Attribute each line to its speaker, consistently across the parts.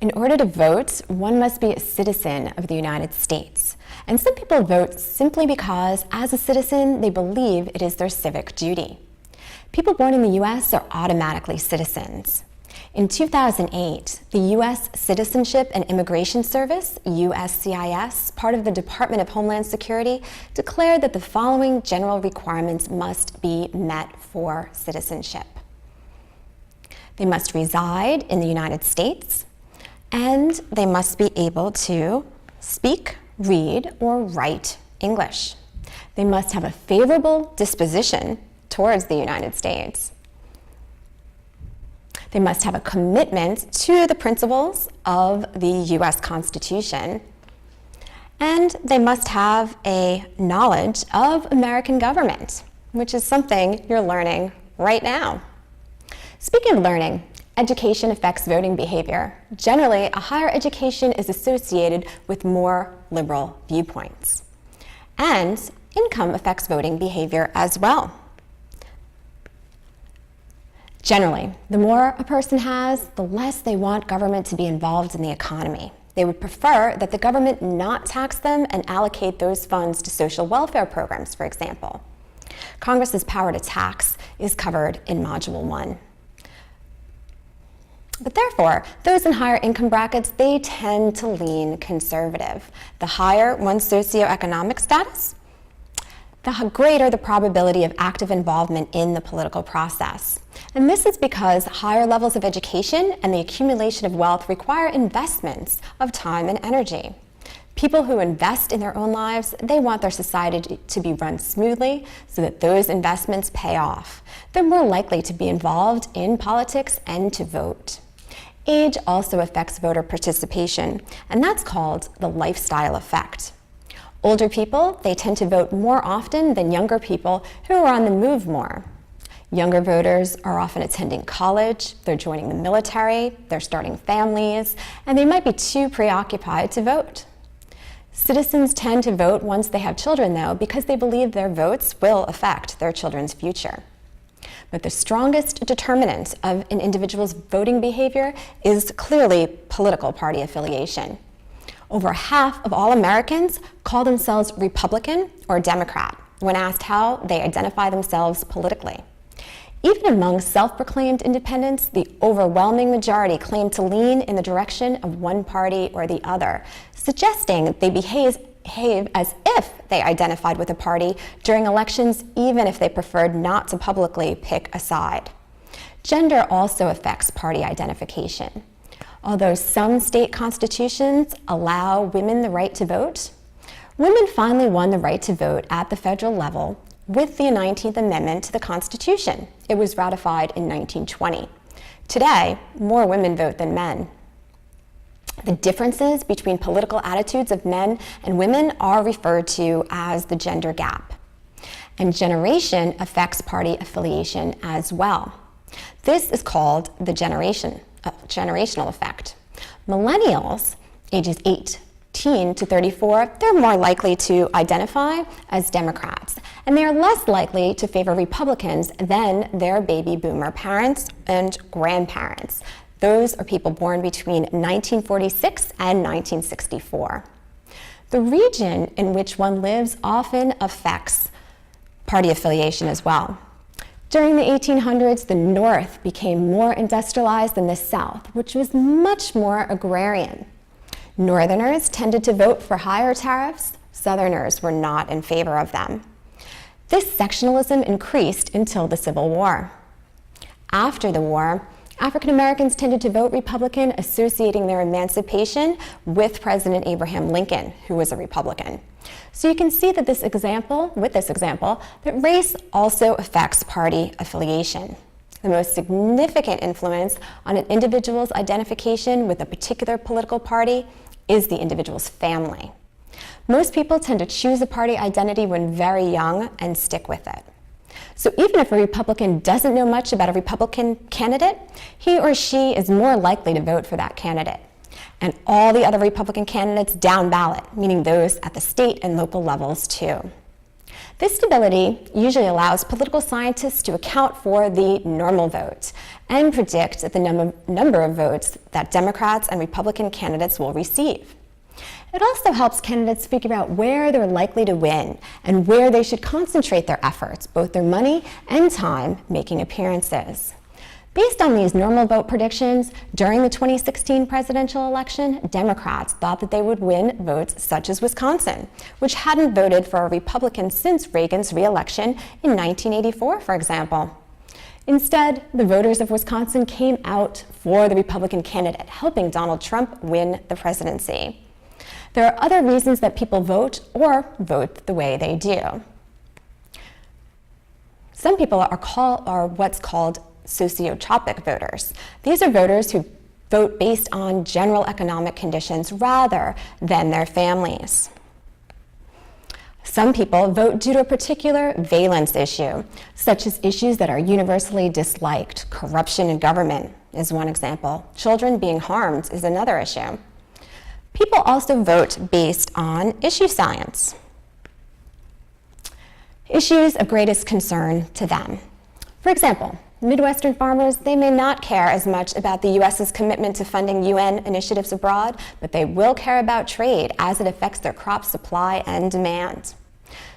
Speaker 1: In order to vote, one must be a citizen of the United States. And some people vote simply because, as a citizen, they believe it is their civic duty. People born in the U.S. are automatically citizens. In 2008, the U.S. Citizenship and Immigration Service, USCIS, part of the Department of Homeland Security, declared that the following general requirements must be met for citizenship. They must reside in the United States, and they must be able to speak, read, or write English. They must have a favorable disposition towards the United States. They must have a commitment to the principles of the U.S. Constitution, and they must have a knowledge of American government, which is something you're learning right now. Speaking of learning, education affects voting behavior. Generally, a higher education is associated with more liberal viewpoints. And income affects voting behavior as well. Generally, the more a person has, the less they want government to be involved in the economy. They would prefer that the government not tax them and allocate those funds to social welfare programs, for example. Congress's power to tax is covered in Module 1. But therefore, those in higher income brackets, they tend to lean conservative. The higher one's socioeconomic status, the greater the probability of active involvement in the political process. And this is because higher levels of education and the accumulation of wealth require investments of time and energy. People who invest in their own lives, they want their society to be run smoothly so that those investments pay off. They're more likely to be involved in politics and to vote. Age also affects voter participation, and that's called the lifestyle effect. Older people, they tend to vote more often than younger people who are on the move more. Younger voters are often attending college, they're joining the military, they're starting families, and they might be too preoccupied to vote. Citizens tend to vote once they have children, though, because they believe their votes will affect their children's future. But the strongest determinant of an individual's voting behavior is clearly political party affiliation. Over half of all Americans call themselves Republican or Democrat when asked how they identify themselves politically. Even among self-proclaimed independents, the overwhelming majority claim to lean in the direction of one party or the other, suggesting they behave as if they identified with a party during elections, even if they preferred not to publicly pick a side. Gender also affects party identification. Although some state constitutions allow women the right to vote, women finally won the right to vote at the federal level with the 19th Amendment to the Constitution. It was ratified in 1920. Today, more women vote than men. The differences between political attitudes of men and women are referred to as the gender gap. And generation affects party affiliation as well. This is called the generational effect. Millennials, ages 18 to 34, they're more likely to identify as Democrats, and they are less likely to favor Republicans than their baby boomer parents and grandparents. Those are people born between 1946 and 1964. The region in which one lives often affects party affiliation as well. During the 1800s, the North became more industrialized than the South, which was much more agrarian. Northerners tended to vote for higher tariffs. Southerners were not in favor of them. This sectionalism increased until the Civil War. After the war, African Americans tended to vote Republican, associating their emancipation with President Abraham Lincoln, who was a Republican. So you can see that with this example, that race also affects party affiliation. The most significant influence on an individual's identification with a particular political party is the individual's family. Most people tend to choose a party identity when very young and stick with it. So even if a Republican doesn't know much about a Republican candidate, he or she is more likely to vote for that candidate. And all the other Republican candidates down ballot, meaning those at the state and local levels too. This stability usually allows political scientists to account for the normal vote and predict the number of votes that Democrats and Republican candidates will receive. It also helps candidates figure out where they're likely to win and where they should concentrate their efforts, both their money and time, making appearances. Based on these normal vote predictions, during the 2016 presidential election, Democrats thought that they would win votes such as Wisconsin, which hadn't voted for a Republican since Reagan's re-election in 1984, for example. Instead, the voters of Wisconsin came out for the Republican candidate, helping Donald Trump win the presidency. There are other reasons that people vote or vote the way they do. Some people are what's called sociotropic voters. These are voters who vote based on general economic conditions rather than their families. Some people vote due to a particular valence issue, such as issues that are universally disliked. Corruption in government is one example. Children being harmed is another issue. People also vote based on issue science, issues of greatest concern to them. For example, Midwestern farmers, they may not care as much about the U.S.'s commitment to funding UN initiatives abroad, but they will care about trade as it affects their crop supply and demand.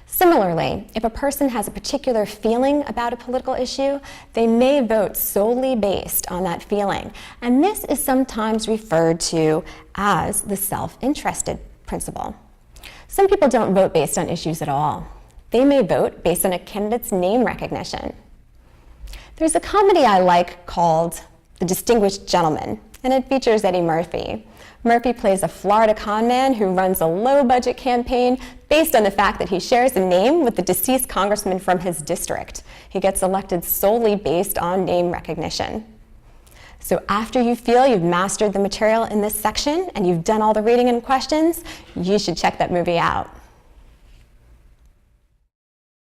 Speaker 1: Similarly, if a person has a particular feeling about a political issue, they may vote solely based on that feeling. And this is sometimes referred to as the self-interested principle. Some people don't vote based on issues at all. They may vote based on a candidate's name recognition. There's a comedy I like called The Distinguished Gentleman, and it features Eddie Murphy. Murphy plays a Florida con man who runs a low-budget campaign based on the fact that he shares a name with the deceased congressman from his district. He gets elected solely based on name recognition. So after you feel you've mastered the material in this section and you've done all the reading and questions, you should check that movie out.